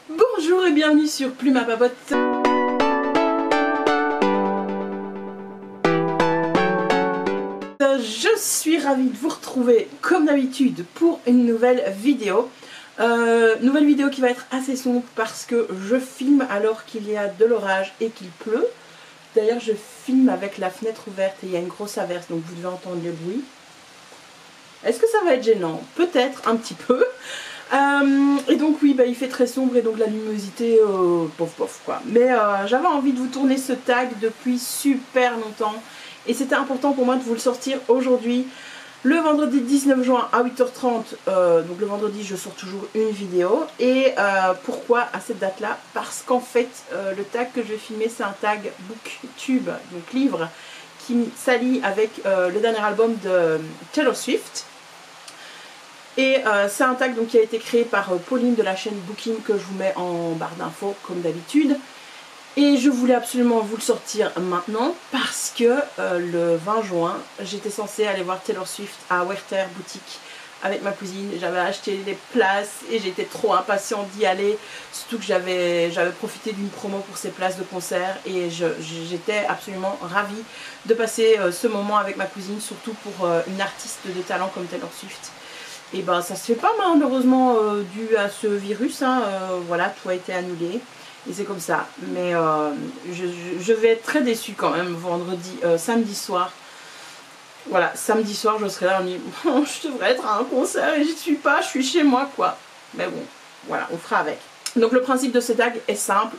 Bonjour et bienvenue sur Plume à Papote. Je suis ravie de vous retrouver comme d'habitude pour une nouvelle vidéo. Nouvelle vidéo qui va être assez sombre parce que je filme alors qu'il y a de l'orage et qu'il pleut. D'ailleurs je filme avec la fenêtre ouverte et il y a une grosse averse, donc vous devez entendre les bruits. Est-ce que ça va être gênant? Peut-être un petit peu. Et donc oui, il fait très sombre et donc la luminosité, pof pof quoi. Mais j'avais envie de vous tourner ce tag depuis super longtemps. Et c'était important pour moi de vous le sortir aujourd'hui. Le vendredi 19 juin à 8h30, donc le vendredi je sors toujours une vidéo. Et pourquoi à cette date là? Parce qu'en fait le tag que je vais filmer c'est un tag booktube, donc livre, qui s'allie avec le dernier album de Taylor Swift. Et c'est un tag donc, qui a été créé par Pauline de la chaîne Booking que je vous mets en barre d'infos comme d'habitude. Et je voulais absolument vous le sortir maintenant parce que le 20 juin, j'étais censée aller voir Taylor Swift à Werther Boutique avec ma cousine. J'avais acheté les places et j'étais trop impatiente d'y aller. Surtout que j'avais profité d'une promo pour ces places de concert et j'étais absolument ravie de passer ce moment avec ma cousine, surtout pour une artiste de talent comme Taylor Swift. Et ben ça se fait pas malheureusement dû à ce virus, hein, voilà, tout a été annulé. Et c'est comme ça, mais je vais être très déçue quand même samedi soir. Voilà, samedi soir je serai là, on dit oh, je devrais être à un concert et j'y suis pas, je suis chez moi quoi. Mais bon, voilà, on fera avec. Donc le principe de ce tag est simple,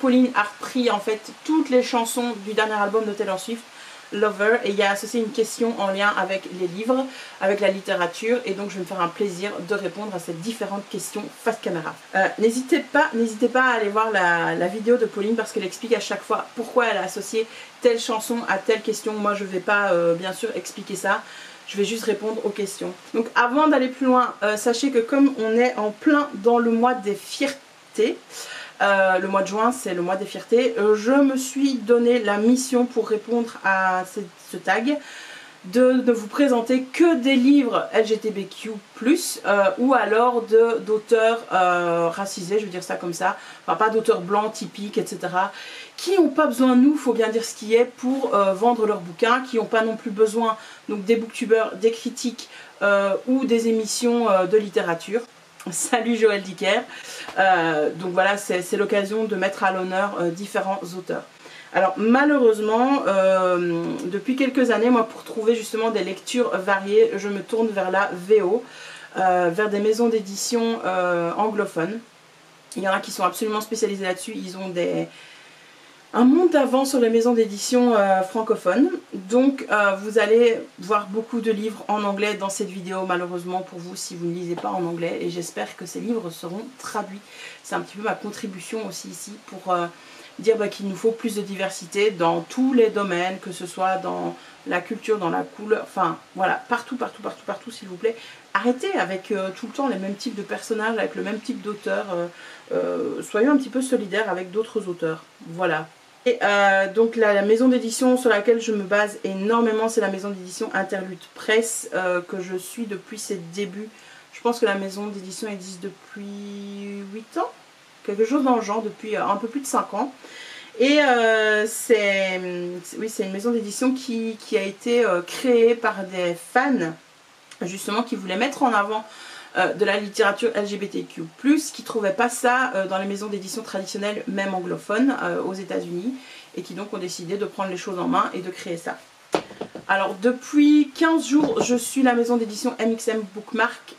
Pauline a repris en fait toutes les chansons du dernier album de Taylor Swift, Lover, et il y a associé une question en lien avec les livres, avec la littérature, et donc je vais me faire un plaisir de répondre à ces différentes questions face caméra. N'hésitez pas à aller voir la vidéo de Pauline parce qu'elle explique à chaque fois pourquoi elle a associé telle chanson à telle question. Moi je ne vais pas bien sûr expliquer ça, je vais juste répondre aux questions. Donc avant d'aller plus loin, sachez que comme on est en plein dans le mois des fiertés, le mois de juin c'est le mois des fiertés, je me suis donné la mission pour répondre à ce tag de ne vous présenter que des livres LGBTQ+, ou alors d'auteurs racisés, je veux dire ça comme ça, enfin pas d'auteurs blancs typiques, etc., qui n'ont pas besoin de nous, faut bien dire ce qui est, pour vendre leurs bouquins, qui n'ont pas non plus besoin donc des booktubeurs, des critiques ou des émissions de littérature. Salut Joël Dicker. Donc voilà, c'est l'occasion de mettre à l'honneur différents auteurs. Alors malheureusement, depuis quelques années, moi pour trouver justement des lectures variées, je me tourne vers la VO, vers des maisons d'édition anglophones. Il y en a qui sont absolument spécialisées là-dessus, ils ont un monde d'avance sur les maisons d'édition francophones. Donc vous allez voir beaucoup de livres en anglais dans cette vidéo, malheureusement pour vous si vous ne lisez pas en anglais, et j'espère que ces livres seront traduits. C'est un petit peu ma contribution aussi ici pour dire qu'il nous faut plus de diversité dans tous les domaines, que ce soit dans la culture, dans la couleur, enfin voilà, partout s'il vous plaît. Arrêtez avec tout le temps les mêmes types de personnages, avec le même type d'auteur, soyons un petit peu solidaires avec d'autres auteurs, voilà. Et donc la maison d'édition sur laquelle je me base énormément, c'est la maison d'édition Interlude Presse, que je suis depuis ses débuts. Je pense que la maison d'édition existe depuis 8 ans, quelque chose dans le genre, depuis un peu plus de 5 ans. Et c'est une maison d'édition qui a été créée par des fans, justement, qui voulaient mettre en avant de la littérature LGBTQ+, qui ne trouvaient pas ça dans les maisons d'édition traditionnelles, même anglophones, aux États-Unis, et qui donc ont décidé de prendre les choses en main et de créer ça. Alors depuis 15 jours, je suis la maison d'édition MXM Bookmark,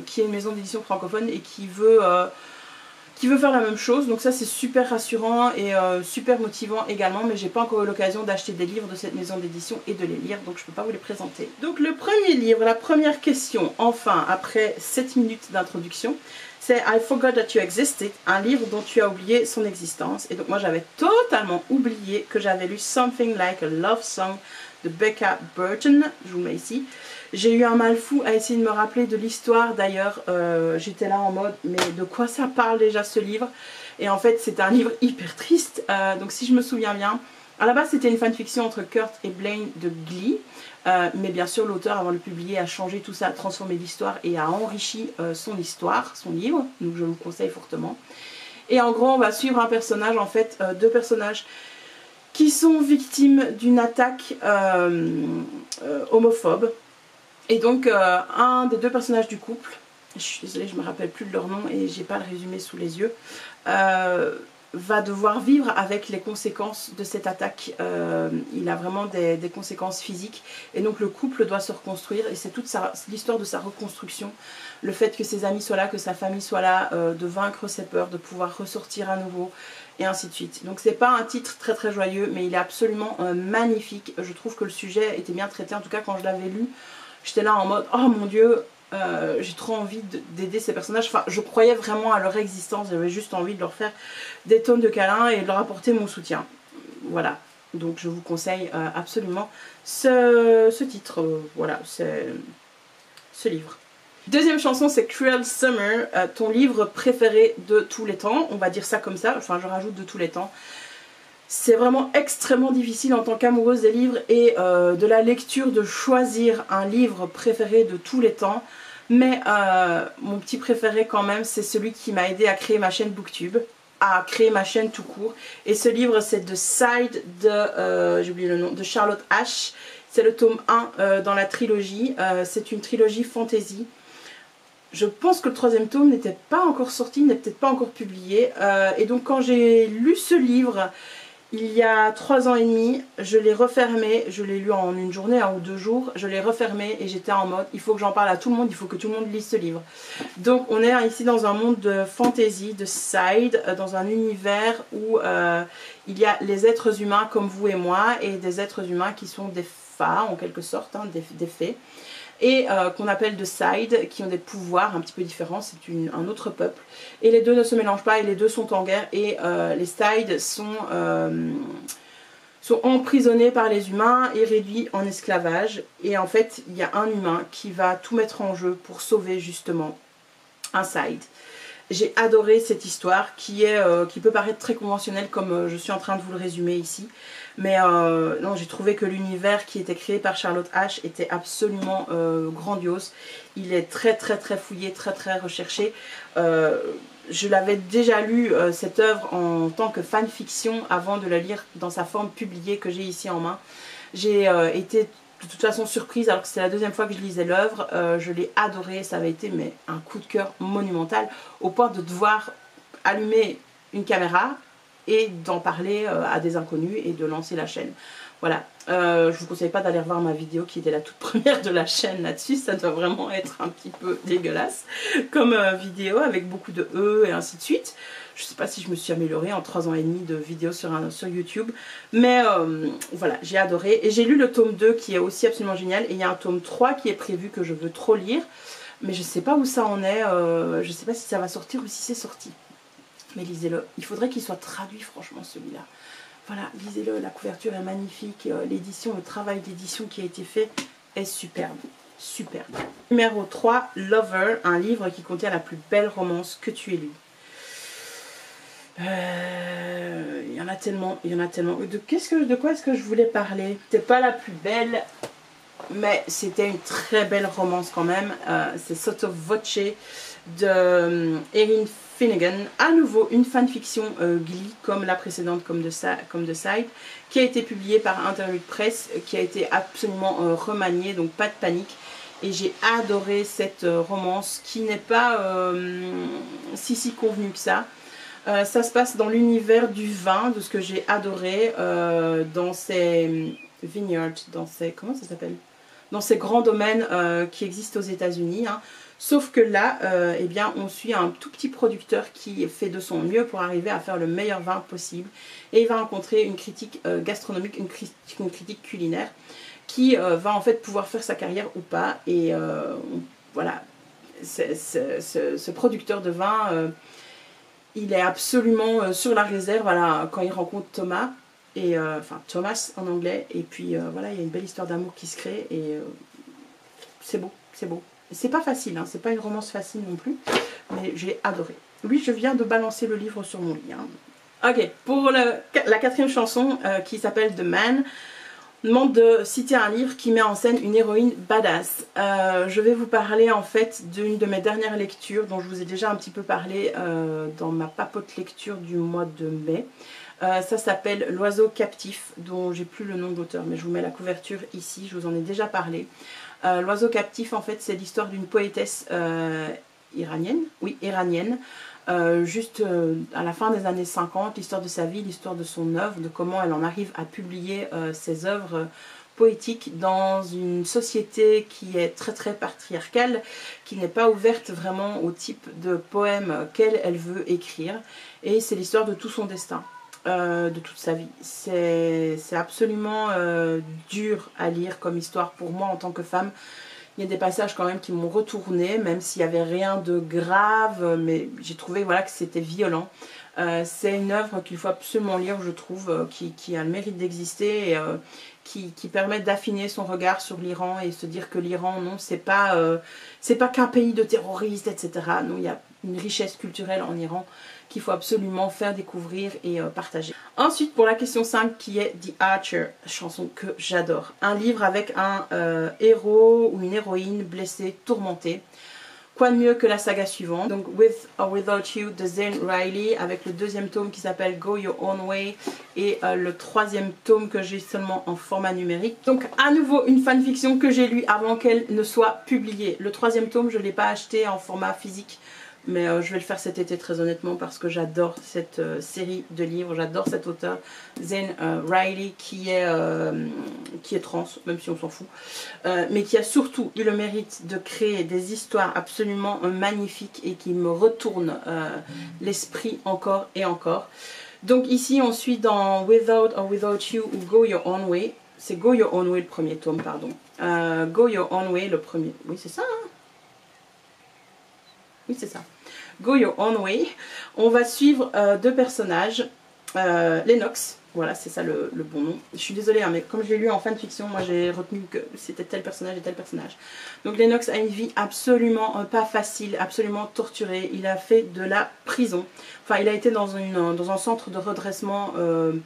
qui est une maison d'édition francophone et qui veut faire la même chose. Donc ça c'est super rassurant et super motivant également, mais j'ai pas encore eu l'occasion d'acheter des livres de cette maison d'édition et de les lire, donc je peux pas vous les présenter. Donc le premier livre, la première question, enfin après 7 minutes d'introduction, c'est I Forgot That You Existed, un livre dont tu as oublié son existence. Et donc moi j'avais totalement oublié que j'avais lu Something Like a Love Song de Becca Burton, je vous le mets ici. J'ai eu un mal fou à essayer de me rappeler de l'histoire, d'ailleurs j'étais là en mode mais de quoi ça parle déjà ce livre? Et en fait c'est un livre hyper triste, donc si je me souviens bien, À la base, c'était une fanfiction entre Kurt et Blaine de Glee. Mais bien sûr, l'auteur, avant de le publier, a changé tout ça, a transformé l'histoire et a enrichi son histoire, son livre. Donc je vous conseille fortement. Et en gros, on va suivre un personnage, en fait, deux personnages qui sont victimes d'une attaque homophobe. Et donc, un des deux personnages du couple, je suis désolée, je ne me rappelle plus de leur nom et j'ai pas le résumé sous les yeux, va devoir vivre avec les conséquences de cette attaque. Il a vraiment des conséquences physiques et donc le couple doit se reconstruire et c'est toute l'histoire de sa reconstruction, le fait que ses amis soient là, que sa famille soit là, de vaincre ses peurs, de pouvoir ressortir à nouveau et ainsi de suite. Donc c'est pas un titre très très joyeux mais il est absolument magnifique. Je trouve que le sujet était bien traité, en tout cas quand je l'avais lu, j'étais là en mode oh mon dieu, j'ai trop envie d'aider ces personnages. Enfin, je croyais vraiment à leur existence, j'avais juste envie de leur faire des tonnes de câlins et de leur apporter mon soutien. Voilà, donc je vous conseille absolument ce titre, voilà, ce livre. Deuxième chanson, c'est Cruel Summer, ton livre préféré de tous les temps, on va dire ça comme ça, enfin je rajoute de tous les temps. C'est vraiment extrêmement difficile en tant qu'amoureuse des livres et de la lecture de choisir un livre préféré de tous les temps. Mais mon petit préféré quand même, c'est celui qui m'a aidé à créer ma chaîne Booktube, à créer ma chaîne tout court. Et ce livre, c'est The Side de, j'ai oublié le nom, de Charlotte H. C'est le tome 1 dans la trilogie. C'est une trilogie fantasy. Je pense que le troisième tome n'était pas encore sorti, n'est peut-être pas encore publié. Et donc quand j'ai lu ce livre, il y a 3 ans et demi, je l'ai refermé, je l'ai lu en une journée, 1 ou 2 jours, je l'ai refermé et j'étais en mode, il faut que j'en parle à tout le monde, il faut que tout le monde lise ce livre. Donc on est ici dans un monde de fantasy, de side, dans un univers où il y a les êtres humains comme vous et moi et des êtres humains qui sont des fées en quelque sorte, hein, des fées. Et qu'on appelle de side, qui ont des pouvoirs un petit peu différents, c'est un autre peuple. Et les deux ne se mélangent pas et les deux sont en guerre et les side sont emprisonnés par les humains et réduits en esclavage. Et en fait, il y a un humain qui va tout mettre en jeu pour sauver justement un side. J'ai adoré cette histoire qui peut paraître très conventionnelle comme je suis en train de vous le résumer ici. Mais non, j'ai trouvé que l'univers qui était créé par Charlotte H était absolument grandiose. Il est très très très fouillé, très très recherché. Je l'avais déjà lu cette œuvre en tant que fanfiction avant de la lire dans sa forme publiée que j'ai ici en main. J'ai été de toute façon surprise alors que c'est la deuxième fois que je lisais l'œuvre. Je l'ai adorée, ça avait été mais, un coup de cœur monumental au point de devoir allumer une caméra et d'en parler à des inconnus et de lancer la chaîne. Voilà, je vous conseille pas d'aller revoir ma vidéo qui était la toute première de la chaîne là-dessus, ça doit vraiment être un petit peu dégueulasse comme vidéo avec beaucoup de E et ainsi de suite. Je sais pas si je me suis améliorée en 3 ans et demi de vidéos sur YouTube, mais voilà, j'ai adoré. Et j'ai lu le tome 2 qui est aussi absolument génial, et il y a un tome 3 qui est prévu que je veux trop lire, mais je sais pas où ça en est, je sais pas si ça va sortir ou si c'est sorti. Mais lisez-le, il faudrait qu'il soit traduit franchement celui-là. Voilà, lisez-le, la couverture est magnifique, l'édition, le travail d'édition qui a été fait est superbe, superbe. Numéro 3, Lover, un livre qui contient la plus belle romance que tu aies lue. Il y en a tellement, il y en a tellement. De quoi est-ce que je voulais parler? C'est pas la plus belle, mais c'était une très belle romance quand même. C'est Sotto Voce de Erin Finnegan, à nouveau une fanfiction Glee comme la précédente, comme The Side, qui a été publiée par Interlude Press, qui a été absolument remaniée, donc pas de panique. Et j'ai adoré cette romance qui n'est pas si convenue que ça. Ça se passe dans l'univers du vin, de ce que j'ai adoré, dans ces vineyards, dans ces, comment ça s'appelle, dans ces grands domaines qui existent aux États-Unis, hein. Sauf que là, eh bien, on suit un tout petit producteur qui fait de son mieux pour arriver à faire le meilleur vin possible. Et il va rencontrer une critique gastronomique, une critique culinaire, qui va en fait pouvoir faire sa carrière ou pas. Et voilà, ce producteur de vin, il est absolument sur la réserve, voilà, quand il rencontre Thomas. Et enfin Thomas en anglais, et puis voilà, il y a une belle histoire d'amour qui se crée, et c'est beau, c'est beau. C'est pas facile, hein, c'est pas une romance facile non plus, mais j'ai adoré. Oui, je viens de balancer le livre sur mon lit, hein. Ok, pour la 4e chanson qui s'appelle The Man, demande de citer un livre qui met en scène une héroïne badass. Je vais vous parler en fait d'une de mes dernières lectures dont je vous ai déjà un petit peu parlé dans ma papote lecture du mois de mai. Ça s'appelle L'oiseau captif, dont j'ai plus le nom d'auteur, mais je vous mets la couverture ici, je vous en ai déjà parlé. L'oiseau captif, en fait, c'est l'histoire d'une poétesse iranienne, oui, iranienne, juste à la fin des années 50, l'histoire de sa vie, l'histoire de son œuvre, de comment elle en arrive à publier ses œuvres poétiques dans une société qui est très très patriarcale, qui n'est pas ouverte vraiment au type de poème qu'elle veut écrire, et c'est l'histoire de tout son destin. De toute sa vie. C'est absolument dur à lire comme histoire pour moi en tant que femme. Il y a des passages quand même qui m'ont retourné, même s'il n'y avait rien de grave, mais j'ai trouvé voilà, que c'était violent. C'est une œuvre qu'il faut absolument lire, je trouve, qui a le mérite d'exister et qui permet d'affiner son regard sur l'Iran et se dire que l'Iran, non, c'est pas qu'un pays de terroristes, etc. Non, il y a une richesse culturelle en Iran qu'il faut absolument faire découvrir et partager. Ensuite, pour la question 5 qui est The Archer, chanson que j'adore. Un livre avec un héros ou une héroïne blessée, tourmentée. Quoi de mieux que la saga suivante, donc With or Without You de Zane Riley, avec le 2e tome qui s'appelle Go Your Own Way et le 3e tome que j'ai seulement en format numérique. Donc à nouveau une fanfiction que j'ai lue avant qu'elle ne soit publiée. Le 3e tome je ne l'ai pas acheté en format physique, mais je vais le faire cet été très honnêtement parce que j'adore cette série de livres, j'adore cet auteur Zane Riley qui est trans, même si on s'en fout, mais qui a surtout eu le mérite de créer des histoires absolument magnifiques et qui me retournent l'esprit encore et encore. Donc ici on suit dans Without or Without You ou Go Your Own Way, c'est Go Your Own Way le premier tome, pardon. Go Your Own Way le premier, oui c'est ça hein. Oui, c'est ça. Go Your Own Way. On va suivre 2 personnages. Lennox, voilà, c'est ça le bon nom. Je suis désolée, hein, mais comme je l'ai lu en fanfiction, moi j'ai retenu que c'était tel personnage et tel personnage. Donc Lennox a une vie absolument pas facile, absolument torturée. Il a fait de la prison. Enfin, il a été dans un centre de redressement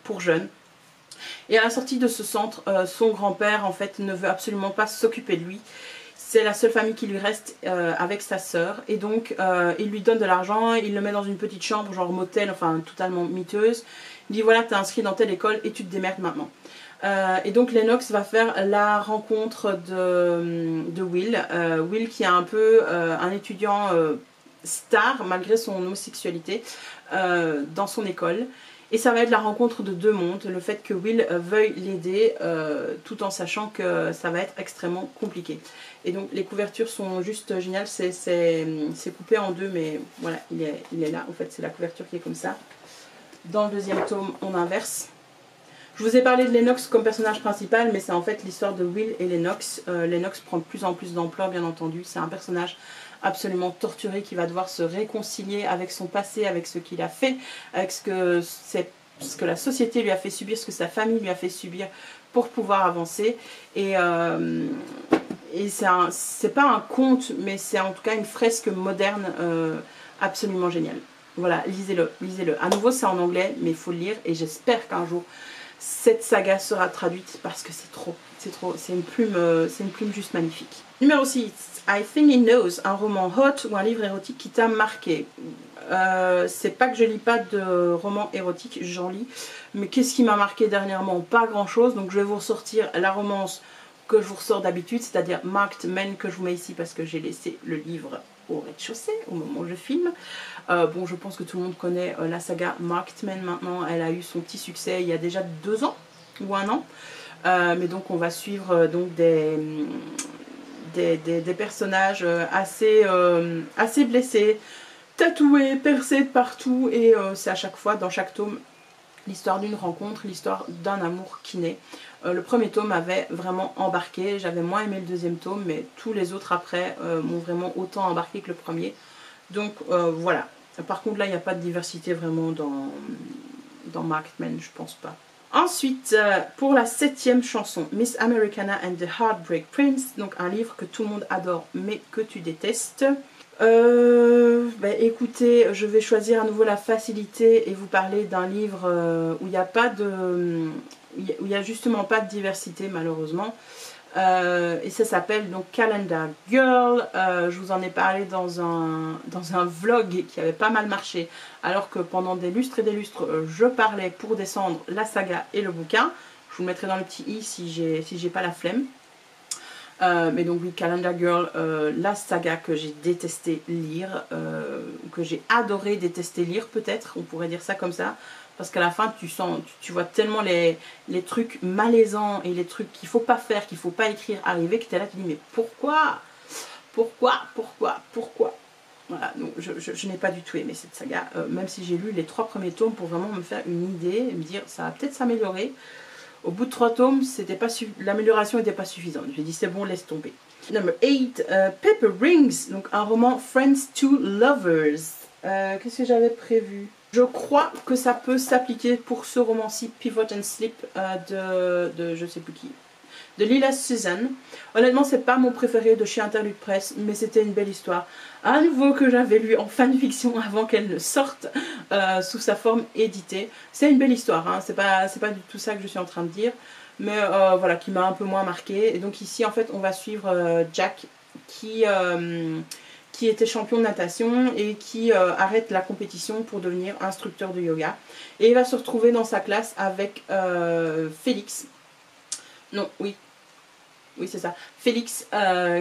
pour jeunes. Et à la sortie de ce centre, son grand-père, en fait, ne veut absolument pas s'occuper de lui. C'est la seule famille qui lui reste avec sa sœur. Et donc, il lui donne de l'argent, il le met dans une petite chambre, genre motel, enfin totalement miteuse. Il dit voilà, t'es inscrit dans telle école et tu te démerdes maintenant. Et donc Lennox va faire la rencontre de Will. Will qui est un peu un étudiant star, malgré son homosexualité, dans son école. Et ça va être la rencontre de 2 mondes, le fait que Will veuille l'aider tout en sachant que ça va être extrêmement compliqué. Et donc les couvertures sont juste géniales, c'est coupé en 2 mais voilà, il est là, en fait c'est la couverture qui est comme ça. Dans le 2e tome on inverse. Je vous ai parlé de Lennox comme personnage principal, mais c'est en fait l'histoire de Will et Lennox. Lennox prend de plus en plus d'ampleur bien entendu, c'est un personnage absolument torturé qui va devoir se réconcilier avec son passé, avec ce qu'il a fait, avec ce que la société lui a fait subir, ce que sa famille lui a fait subir pour pouvoir avancer. Et c'est pas un conte, mais c'est en tout cas une fresque moderne absolument géniale. Voilà, lisez-le, lisez-le. À nouveau c'est en anglais, mais il faut le lire et j'espère qu'un jour cette saga sera traduite parce que c'est une plume juste magnifique. Numéro 6, I Think He Knows, un roman hot ou un livre érotique qui t'a marqué. C'est pas que je lis pas de romans érotiques, j'en lis, mais qu'est-ce qui m'a marqué dernièrement? Pas grand chose, donc je vais vous ressortir la romance que je vous ressors d'habitude, c'est-à-dire Marked Men, que je vous mets ici parce que j'ai laissé le livre au rez-de-chaussée au moment où je filme. Bon, je pense que tout le monde connaît la saga Marked Men maintenant, elle a eu son petit succès il y a déjà 2 ans ou 1 an, mais donc on va suivre donc des personnages assez blessés, tatoués, percés de partout, et c'est à chaque fois, dans chaque tome, l'histoire d'une rencontre, l'histoire d'un amour qui naît. Le premier tome m'avait vraiment embarqué, j'avais moins aimé le 2e tome, mais tous les autres après m'ont vraiment autant embarqué que le premier. Donc voilà. Par contre là il n'y a pas de diversité vraiment dans Marked Men, je pense pas. Ensuite, pour la 7e chanson, Miss Americana and the Heartbreak Prince, donc un livre que tout le monde adore mais que tu détestes. Écoutez, je vais choisir à nouveau la facilité et vous parler d'un livre où il n'y a pas de... où il y a justement pas de diversité malheureusement. Et ça s'appelle donc Calendar Girl. Je vous en ai parlé dans un vlog qui avait pas mal marché, alors que pendant des lustres et des lustres, je parlais pour descendre la saga et le bouquin. Je vous le mettrai dans le petit i si j'ai pas la flemme. Mais donc oui, Calendar Girl, la saga que j'ai détesté lire, que j'ai adoré détester lire peut-être, on pourrait dire ça comme ça. Parce qu'à la fin, tu vois tellement les trucs malaisants et les trucs qu'il faut pas faire, qu'il faut pas écrire arriver, que tu es là, tu dis mais pourquoi Voilà, donc je n'ai pas du tout aimé cette saga, même si j'ai lu les 3 premiers tomes pour vraiment me faire une idée et me dire ça va peut-être s'améliorer. Au bout de 3 tomes, l'amélioration n'était pas suffisante. J'ai dit c'est bon, laisse tomber. Number 8, Paper Rings, donc un roman Friends to Lovers. Qu'est-ce que j'avais prévu? Je crois que ça peut s'appliquer pour ce roman-ci, Pivot and Slip, de je sais plus qui. De Lila Susan. Honnêtement, c'est pas mon préféré de chez Interlude Press, mais c'était une belle histoire. À nouveau que j'avais lu en fanfiction avant qu'elle ne sorte sous sa forme éditée. C'est une belle histoire, hein. C'est pas du tout ça que je suis en train de dire, mais voilà, qui m'a un peu moins marqué. Et donc ici, en fait, on va suivre Jack qui était champion de natation et qui arrête la compétition pour devenir instructeur de yoga. Et il va se retrouver dans sa classe avec Félix. Non, oui, c'est ça. Félix,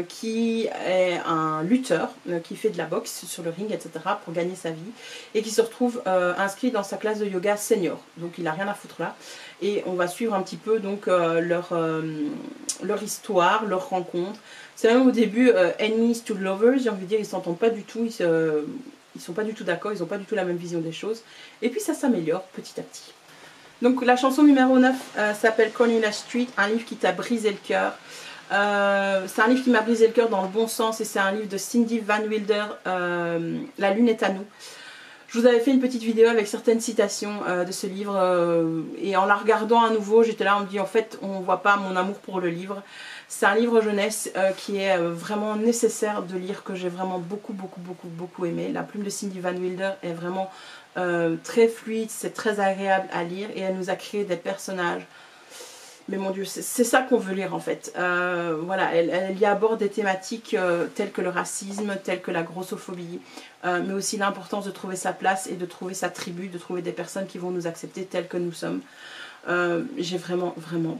qui est un lutteur, qui fait de la boxe sur le ring, etc. pour gagner sa vie. Et qui se retrouve inscrit dans sa classe de yoga senior. Donc il n'a rien à foutre là. Et on va suivre un petit peu donc leur histoire, leur rencontre. C'est même au début enemies to lovers, j'ai envie de dire, ils s'entendent pas du tout, ils sont pas du tout d'accord, ils n'ont pas du tout la même vision des choses. Et puis ça s'améliore petit à petit. Donc la chanson numéro 9 s'appelle Cornelia Street, un livre qui t'a brisé le cœur. C'est un livre qui m'a brisé le cœur dans le bon sens et c'est un livre de Cindy Van Wilder, La lune est à nous. Je vous avais fait une petite vidéo avec certaines citations de ce livre et en la regardant à nouveau, j'étais là, on me dit en fait on voit pas mon amour pour le livre. C'est un livre jeunesse qui est vraiment nécessaire de lire, que j'ai vraiment beaucoup aimé. La plume de Cindy Van Wilder est vraiment très fluide, c'est très agréable à lire et elle nous a créé des personnages. Mais mon Dieu, c'est ça qu'on veut lire en fait. Voilà, elle y aborde des thématiques telles que le racisme, telles que la grossophobie, mais aussi l'importance de trouver sa place et de trouver sa tribu, de trouver des personnes qui vont nous accepter telles que nous sommes. J'ai vraiment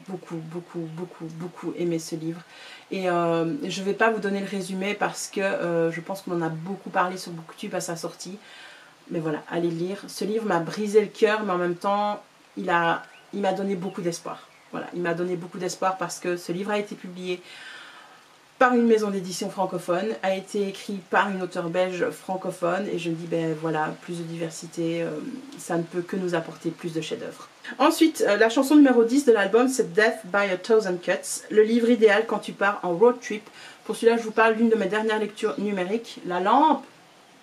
beaucoup aimé ce livre. Et je ne vais pas vous donner le résumé parce que je pense qu'on en a beaucoup parlé sur Booktube à sa sortie. Mais voilà, allez lire. Ce livre m'a brisé le cœur, mais en même temps, il m'a donné beaucoup d'espoir. Voilà, il m'a donné beaucoup d'espoir parce que ce livre a été publié par une maison d'édition francophone, a été écrit par une auteure belge francophone et je me dis ben voilà, plus de diversité, ça ne peut que nous apporter plus de chefs-d'œuvre. Ensuite, la chanson numéro 10 de l'album, c'est Death by a Thousand Cuts, le livre idéal quand tu pars en road trip. Pour celui-là, je vous parle d'une de mes dernières lectures numériques, La lampe.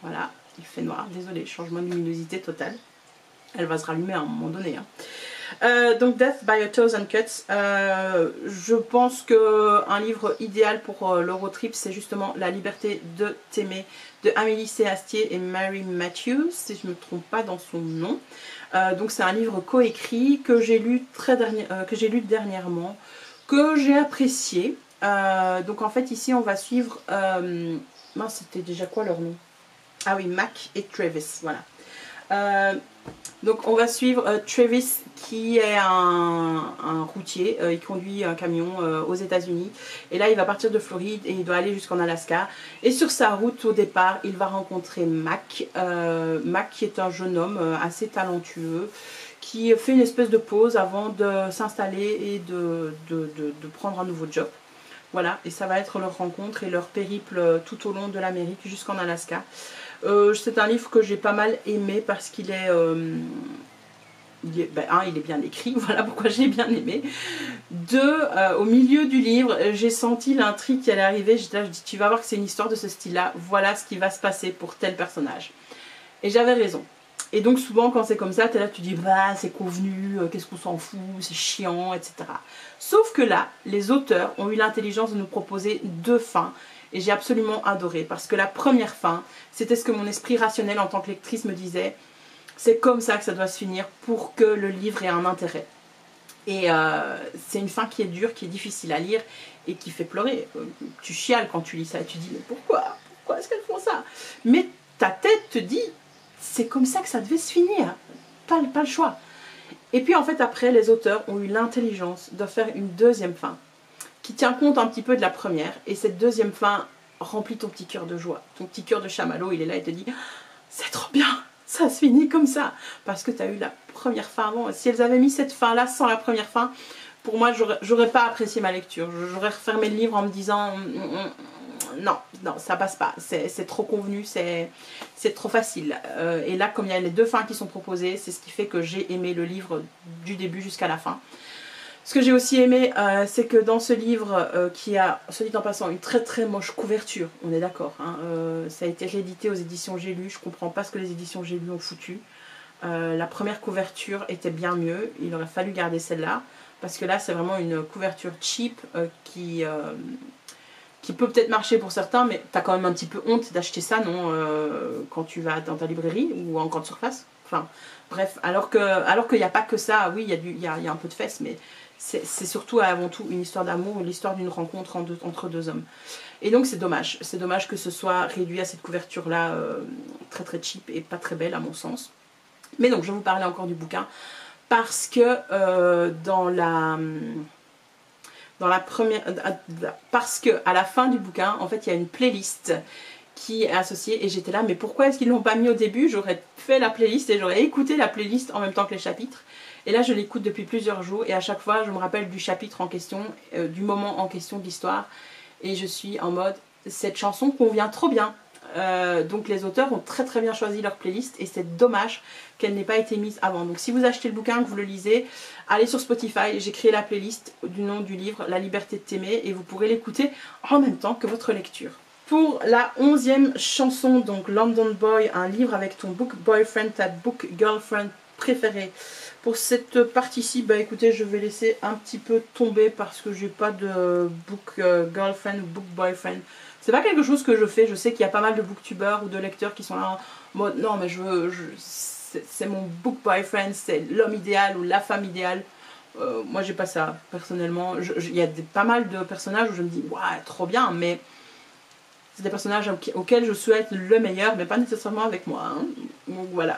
Voilà, il fait noir, désolé, changement de luminosité totale. Elle va se rallumer à un moment donné, hein. Donc Death by a Thousand Cuts, je pense qu'un livre idéal pour le road trip, c'est justement La liberté de t'aimer de Amélie C. Astier et Mary Matthews, si je ne me trompe pas dans son nom. Donc c'est un livre coécrit que j'ai lu dernièrement, que j'ai apprécié. Donc en fait ici on va suivre, c'était déjà quoi leur nom? Ah oui, Mac et Travis, voilà. Donc on va suivre Travis qui est un routier, il conduit un camion aux États-Unis et là il va partir de Floride et il doit aller jusqu'en Alaska et sur sa route au départ il va rencontrer Mac, Mac qui est un jeune homme assez talentueux qui fait une espèce de pause avant de s'installer et de prendre un nouveau job. Voilà, et ça va être leur rencontre et leur périple tout au long de l'Amérique jusqu'en Alaska. C'est un livre que j'ai pas mal aimé parce qu'il est, il est bien écrit, voilà pourquoi j'ai bien aimé. Deux, au milieu du livre, j'ai senti l'intrigue qui allait arriver. J'étais là, je dis tu vas voir que c'est une histoire de ce style-là, voilà ce qui va se passer pour tel personnage. Et j'avais raison. Et donc souvent quand c'est comme ça, tu es là, tu dis bah c'est convenu, qu'est-ce qu'on s'en fout, c'est chiant, etc. Sauf que là, les auteurs ont eu l'intelligence de nous proposer deux fins. et j'ai absolument adoré parce que la première fin, c'était ce que mon esprit rationnel en tant que lectrice me disait, c'est comme ça que ça doit se finir pour que le livre ait un intérêt. Et c'est une fin qui est dure, qui est difficile à lire et qui fait pleurer. Tu chiales quand tu lis ça et tu dis mais pourquoi est-ce qu'elles font ça? Mais ta tête te dit c'est comme ça que ça devait se finir, pas le choix. Et puis en fait après les auteurs ont eu l'intelligence de faire une deuxième fin qui tient compte un petit peu de la première, et cette deuxième fin remplit ton petit cœur de joie, ton petit cœur de chamallow, il est là et te dit c'est trop bien, ça se finit comme ça, parce que tu as eu la première fin avant. Si elles avaient mis cette fin là sans la première fin, pour moi j'aurais pas apprécié ma lecture, j'aurais refermé le livre en me disant non, ça passe pas, c'est trop convenu, c'est trop facile. Et là, comme il y a les deux fins qui sont proposées, c'est ce qui fait que j'ai aimé le livre du début jusqu'à la fin. Ce que j'ai aussi aimé, c'est que dans ce livre, qui a, soit dit en passant, une très très moche couverture, on est d'accord, hein, ça a été réédité aux éditions J'ai lu, je comprends pas ce que les éditions J'ai lu ont foutu. La première couverture était bien mieux, il aurait fallu garder celle-là, parce que là c'est vraiment une couverture cheap qui peut peut-être marcher pour certains, mais tu as quand même un petit peu honte d'acheter ça, non, quand tu vas dans ta librairie ou en grande surface. Enfin, bref, alors qu'il n'y a pas que ça, oui, il y a un peu de fesses, mais c'est surtout avant tout une histoire d'amour, l'histoire d'une rencontre entre deux hommes. Et donc c'est dommage que ce soit réduit à cette couverture-là, très très cheap et pas très belle à mon sens. Mais donc je vais vous parler encore du bouquin, parce que parce que à la fin du bouquin, en fait, il y a une playlist qui est associée, et j'étais là, mais pourquoi est-ce qu'ils l'ont pas mis au début? J'aurais fait la playlist et j'aurais écouté la playlist en même temps que les chapitres. Et là, je l'écoute depuis plusieurs jours, et à chaque fois, je me rappelle du chapitre en question, du moment en question de l'histoire, et je suis en mode, cette chanson convient trop bien. Donc les auteurs ont très très bien choisi leur playlist, et c'est dommage qu'elle n'ait pas été mise avant. Donc si vous achetez le bouquin, que vous le lisez, allez sur Spotify, j'ai créé la playlist du nom du livre, La liberté de t'aimer, et vous pourrez l'écouter en même temps que votre lecture. Pour la 11e chanson, donc London Boy, un livre avec ton book boyfriend, ta book girlfriend préférée. Pour cette partie-ci, bah écoutez, je vais laisser un petit peu tomber parce que j'ai pas de book girlfriend ou book boyfriend. C'est pas quelque chose que je fais. Je sais qu'il y a pas mal de booktubeurs ou de lecteurs qui sont là en mode non mais c'est mon book boyfriend, c'est l'homme idéal ou la femme idéale. Moi j'ai pas ça personnellement. Il y a pas mal de personnages où je me dis ouais trop bien, mais c'est des personnages auxquels je souhaite le meilleur, mais pas nécessairement avec moi, hein. Donc voilà.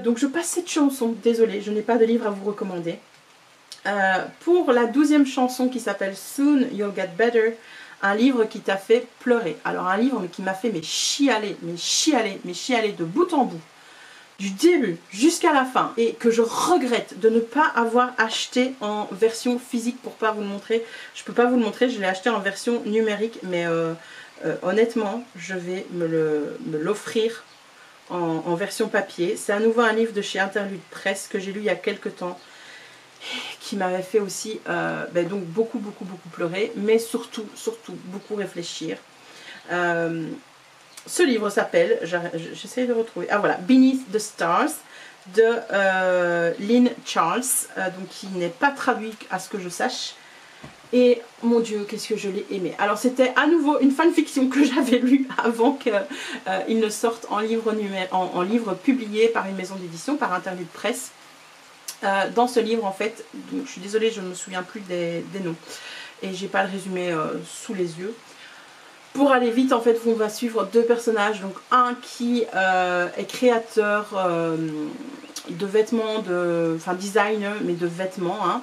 Donc je passe cette chanson, désolée, je n'ai pas de livre à vous recommander. Pour la 12e chanson qui s'appelle Soon You'll Get Better, un livre qui t'a fait pleurer. Alors un livre qui m'a fait chialer de bout en bout, du début jusqu'à la fin, et que je regrette de ne pas avoir acheté en version physique pour pas vous le montrer. Je peux pas vous le montrer, je l'ai acheté en version numérique, mais honnêtement, je vais me l'offrir en version papier. C'est à nouveau un livre de chez Interlude Presse que j'ai lu il y a quelques temps, qui m'avait fait aussi donc beaucoup pleurer, mais surtout beaucoup réfléchir. Ce livre s'appelle, j'essaie de retrouver, ah voilà, Beneath the Stars de Lynn Charles, donc qui n'est pas traduit à ce que je sache. Et mon Dieu, qu'est-ce que je l'ai aimé. Alors c'était à nouveau une fanfiction que j'avais lue avant qu'il ne sorte en livre publié par une maison d'édition, par Interlude Presse. Dans ce livre en fait, donc, je suis désolée, je ne me souviens plus des noms. Et j'ai pas le résumé sous les yeux. Pour aller vite en fait, on va suivre deux personnages. Donc un qui est créateur de vêtements, enfin designer, mais de vêtements, hein.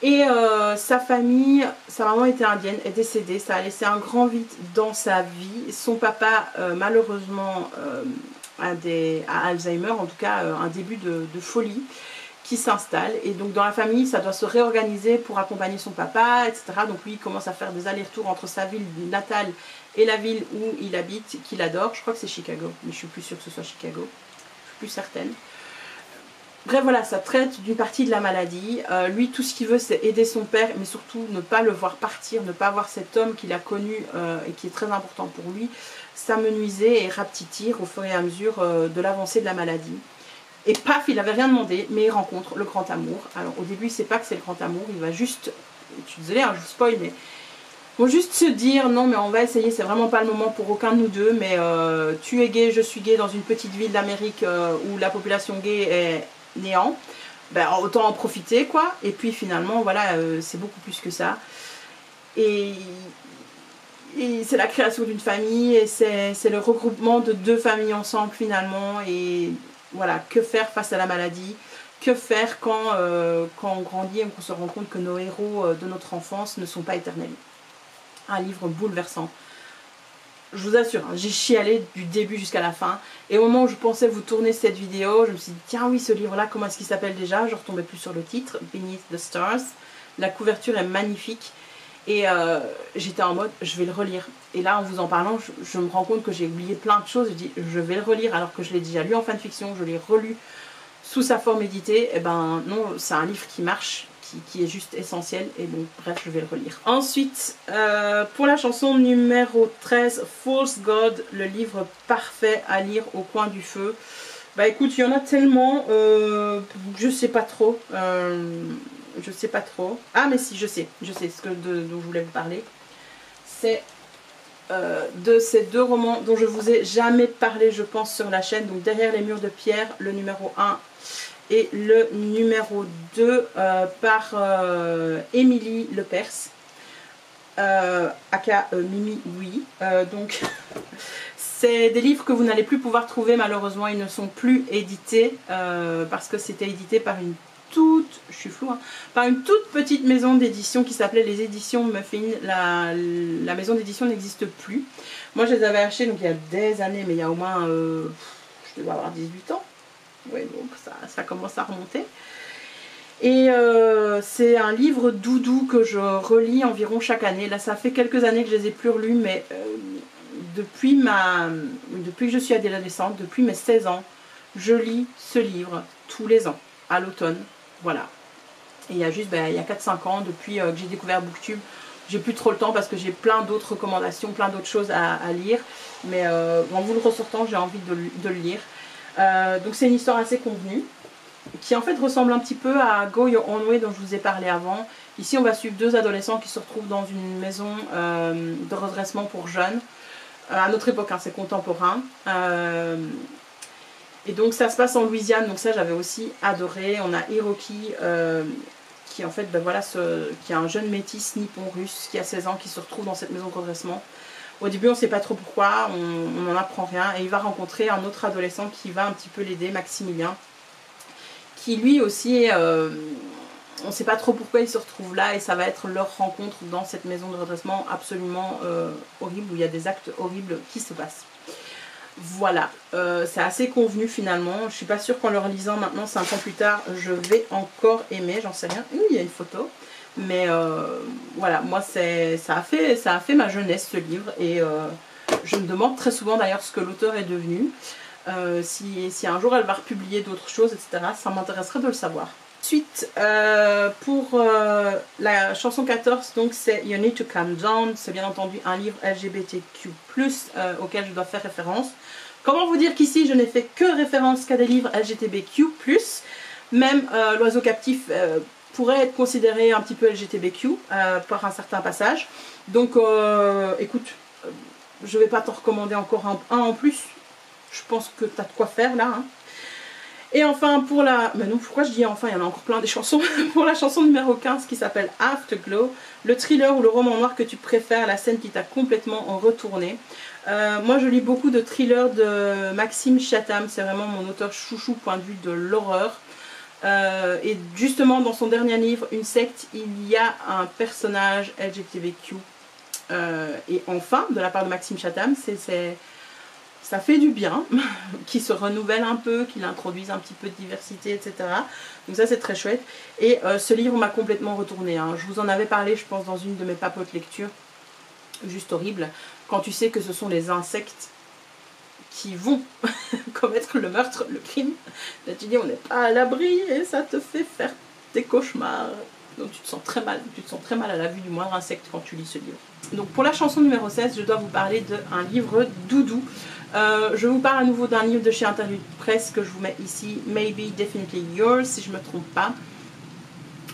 Et sa famille, sa maman était indienne, est décédée, ça a laissé un grand vide dans sa vie. Son papa malheureusement a Alzheimer, en tout cas un début de folie qui s'installe. Et donc dans la famille, ça doit se réorganiser pour accompagner son papa, etc. Donc lui, il commence à faire des allers-retours entre sa ville natale et la ville où il habite, qu'il adore. Je crois que c'est Chicago, mais je suis plus sûre que ce soit Chicago. Je suis plus certaine. Bref, voilà, ça traite d'une partie de la maladie. Lui, tout ce qu'il veut, c'est aider son père, mais surtout ne pas le voir partir, ne pas voir cet homme qu'il a connu et qui est très important pour lui s'amenuiser et rapetir au fur et à mesure de l'avancée de la maladie. Et paf, il n'avait rien demandé, mais il rencontre le grand amour. Alors au début, il ne sait pas que c'est le grand amour, il va juste, je suis désolée, hein, je vous spoil, mais vont juste se dire non mais on va essayer, c'est vraiment pas le moment pour aucun de nous deux, mais tu es gay, je suis gay dans une petite ville d'Amérique où la population gay est néant, ben autant en profiter quoi. Et puis finalement voilà, c'est beaucoup plus que ça. Et c'est la création d'une famille et c'est le regroupement de deux familles ensemble finalement. Et voilà, que faire face à la maladie? Que faire quand on grandit et qu'on se rend compte que nos héros de notre enfance ne sont pas éternels? Un livre bouleversant. Je vous assure, hein, j'ai chialé du début jusqu'à la fin. Et au moment où je pensais vous tourner cette vidéo, je me suis dit, tiens oui, ce livre-là, comment est-ce qu'il s'appelle déjà? Je ne retombais plus sur le titre, Beneath the Stars. La couverture est magnifique. Et j'étais en mode, je vais le relire. Et là, en vous en parlant, je me rends compte que j'ai oublié plein de choses. Je dis, je vais le relire alors que je l'ai déjà lu en fanfiction, je l'ai relu sous sa forme éditée. Et ben non, c'est un livre qui marche, qui est juste essentiel. Et donc, bref, je vais le relire. Ensuite, pour la chanson numéro 13, False God, le livre parfait à lire au coin du feu. Bah écoute, il y en a tellement, je sais pas trop. Je sais pas trop. Ah mais si, je sais ce que dont je voulais vous parler. C'est de ces deux romans dont je vous ai jamais parlé, je pense, sur la chaîne. Donc Derrière les murs de pierre, le numéro 1 et le numéro 2 par Émilie Lepers, aka Mimi Oui. Donc c'est des livres que vous n'allez plus pouvoir trouver malheureusement, ils ne sont plus édités parce que c'était édité par une je suis floue, hein, par une toute petite maison d'édition qui s'appelait les éditions Muffin. La maison d'édition n'existe plus. Moi je les avais achetés donc il y a des années, mais il y a au moins je devais avoir 18 ans. Oui, donc ça commence à remonter. Et c'est un livre doudou que je relis environ chaque année. Là ça fait quelques années que je les ai plus relus, mais depuis que je suis adolescente, depuis mes 16 ans, je lis ce livre tous les ans, à l'automne. Voilà. Et il y a juste, il y a 4-5 ans, depuis que j'ai découvert Booktube, j'ai plus trop le temps parce que j'ai plein d'autres recommandations, plein d'autres choses à lire. Mais en vous le ressortant, j'ai envie de le lire. Donc c'est une histoire assez convenue, qui en fait ressemble un petit peu à Go Your Own Way dont je vous ai parlé avant. Ici on va suivre deux adolescents qui se retrouvent dans une maison de redressement pour jeunes. À notre époque, hein, c'est contemporain. Et donc ça se passe en Louisiane, donc ça j'avais aussi adoré. On a Hiroki qui en fait, voilà, qui est un jeune métis nippon-russe qui a 16 ans, qui se retrouve dans cette maison de redressement. Au début on ne sait pas trop pourquoi, on n'en apprend rien. Et il va rencontrer un autre adolescent qui va un petit peu l'aider, Maximilien. Qui lui aussi, on ne sait pas trop pourquoi il se retrouve là. Et ça va être leur rencontre dans cette maison de redressement absolument horrible, où il y a des actes horribles qui se passent. Voilà, c'est assez convenu finalement. Je suis pas sûre qu'en le relisant maintenant 5 ans plus tard, je vais encore aimer, j'en sais rien. Oui, il y a une photo. Mais voilà, moi ça a fait ma jeunesse ce livre. Et je me demande très souvent d'ailleurs ce que l'auteur est devenu. Si un jour elle va republier d'autres choses, etc. Ça m'intéresserait de le savoir. Ensuite, pour la chanson 14, donc c'est You Need to Calm Down. C'est bien entendu un livre LGBTQ+, auquel je dois faire référence. Comment vous dire qu'ici je n'ai fait que référence qu'à des livres LGBTQ+. Même L'Oiseau Captif pourrait être considéré un petit peu LGBTQ par un certain passage. Donc écoute, je ne vais pas t'en recommander encore un en plus. Je pense que tu as de quoi faire là, hein. Et enfin pour la... Mais non, pourquoi je dis enfin, il y en a encore plein des chansons. Pour la chanson numéro 15 qui s'appelle Afterglow, le thriller ou le roman noir que tu préfères, la scène qui t'a complètement retourné. Moi je lis beaucoup de thrillers de Maxime Chatham, c'est vraiment mon auteur chouchou point de vue de l'horreur. Et justement dans son dernier livre, Une secte, il y a un personnage LGBTQ. Et enfin, de la part de Maxime Chatham, ça fait du bien, qu'il se renouvelle un peu, qu'il introduise un petit peu de diversité, etc. Donc ça c'est très chouette. Et ce livre m'a complètement retourné, hein. Je vous en avais parlé, je pense, dans une de mes papotes lecture. Juste horrible. Quand tu sais que ce sont les insectes qui vont commettre le meurtre, le crime, là tu dis on n'est pas à l'abri et ça te fait faire des cauchemars. Donc tu te sens très mal à la vue du moindre insecte quand tu lis ce livre. Donc pour la chanson numéro 16, je dois vous parler d'un livre doudou. Je vous parle à nouveau d'un livre de chez Interlude Presse que je vous mets ici, Maybe Definitely Yours, si je ne me trompe pas.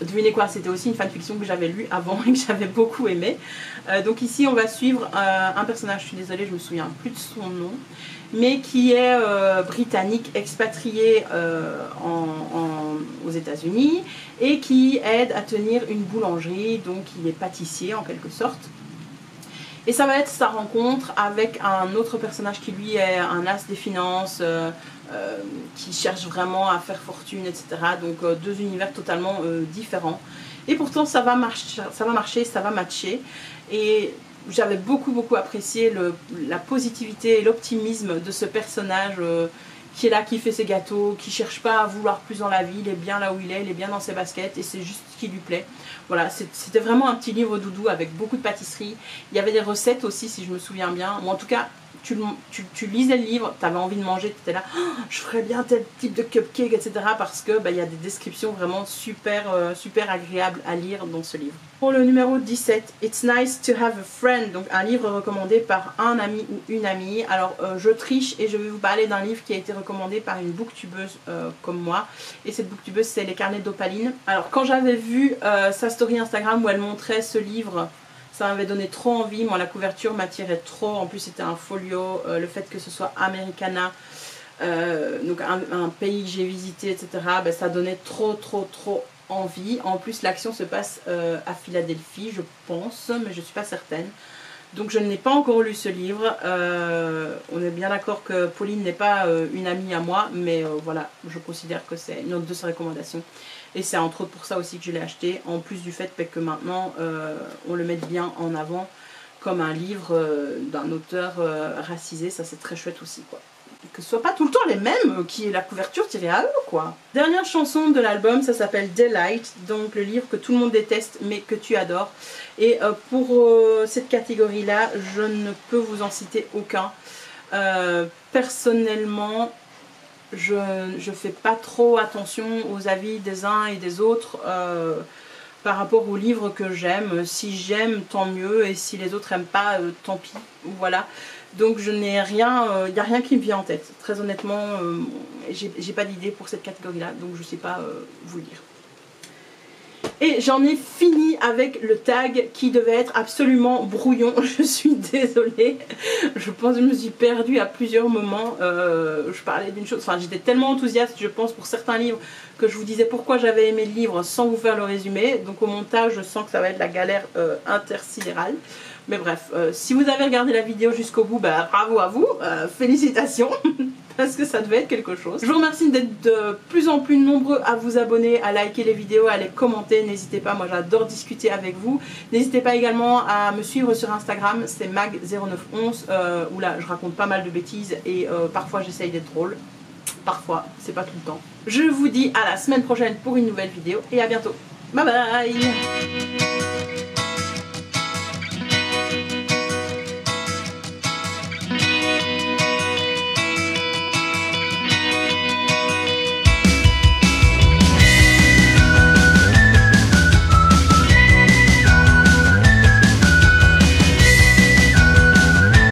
devinez quoi, c'était aussi une fanfiction que j'avais lue avant et que j'avais beaucoup aimé. Donc ici on va suivre un personnage, je suis désolée je me souviens plus de son nom, mais qui est britannique, expatrié aux États-Unis et qui aide à tenir une boulangerie, donc il est pâtissier en quelque sorte. Et ça va être sa rencontre avec un autre personnage qui lui est un as des finances, qui cherche vraiment à faire fortune, etc. Donc deux univers totalement différents. Et pourtant ça va marcher, ça va matcher. Et j'avais beaucoup apprécié la positivité et l'optimisme de ce personnage qui est là, qui fait ses gâteaux, qui cherche pas à vouloir plus dans la vie, il est bien là où il est bien dans ses baskets et c'est juste ce qui lui plaît. Voilà, c'était vraiment un petit livre doudou avec beaucoup de pâtisserie. Il y avait des recettes aussi si je me souviens bien, ou en tout cas tu lisais le livre, tu avais envie de manger, tu étais là, oh, je ferais bien tel type de cupcake, etc. Parce que il y a des descriptions vraiment super agréables à lire dans ce livre. Pour le numéro 17, It's Nice to Have a Friend, donc un livre recommandé par un ami ou une amie. Alors je triche et je vais vous parler d'un livre qui a été recommandé par une booktubeuse comme moi. Et cette booktubeuse c'est Les Carnets d'Opaline. Alors quand j'avais vu sa story Instagram où elle montrait ce livre, ça m'avait donné trop envie, moi la couverture m'attirait trop, en plus c'était un folio, le fait que ce soit Americana, donc un pays que j'ai visité, etc. Ben, ça donnait trop envie. En plus l'action se passe à Philadelphie, je pense, mais je ne suis pas certaine. Donc je n'ai pas encore lu ce livre, on est bien d'accord que Pauline n'est pas une amie à moi, mais voilà, je considère que c'est une autre de ses recommandations. Et c'est entre autres pour ça aussi que je l'ai acheté, en plus du fait que maintenant on le met bien en avant comme un livre d'un auteur racisé, ça c'est très chouette aussi quoi. Que ce soit pas tout le temps les mêmes, qui est la couverture tirée à eux quoi. Dernière chanson de l'album, ça s'appelle Delight, donc le livre que tout le monde déteste mais que tu adores. Et pour cette catégorie là, je ne peux vous en citer aucun. Personnellement, je fais pas trop attention aux avis des uns et des autres par rapport aux livres que j'aime. Si j'aime, tant mieux, et si les autres aiment pas, tant pis, voilà. Donc je n'ai rien, il n'y a rien qui me vient en tête. Très honnêtement, j'ai pas d'idée pour cette catégorie-là, donc je sais pas vous le dire. Et j'en ai fini avec le tag qui devait être absolument brouillon. Je suis désolée. Je pense que je me suis perdue à plusieurs moments. Je parlais d'une chose, enfin j'étais tellement enthousiaste je pense pour certains livres que je vous disais pourquoi j'avais aimé le livre sans vous faire le résumé. Donc au montage je sens que ça va être la galère intersidérale. Mais bref, si vous avez regardé la vidéo jusqu'au bout, bah, bravo à vous, félicitations. Parce que ça devait être quelque chose. Je vous remercie d'être de plus en plus nombreux à vous abonner, à liker les vidéos, à les commenter. N'hésitez pas, moi j'adore discuter avec vous. N'hésitez pas également à me suivre sur Instagram, c'est mag0911, où là je raconte pas mal de bêtises et parfois j'essaye d'être drôle. Parfois, c'est pas tout le temps. Je vous dis à la semaine prochaine pour une nouvelle vidéo et à bientôt. Bye bye.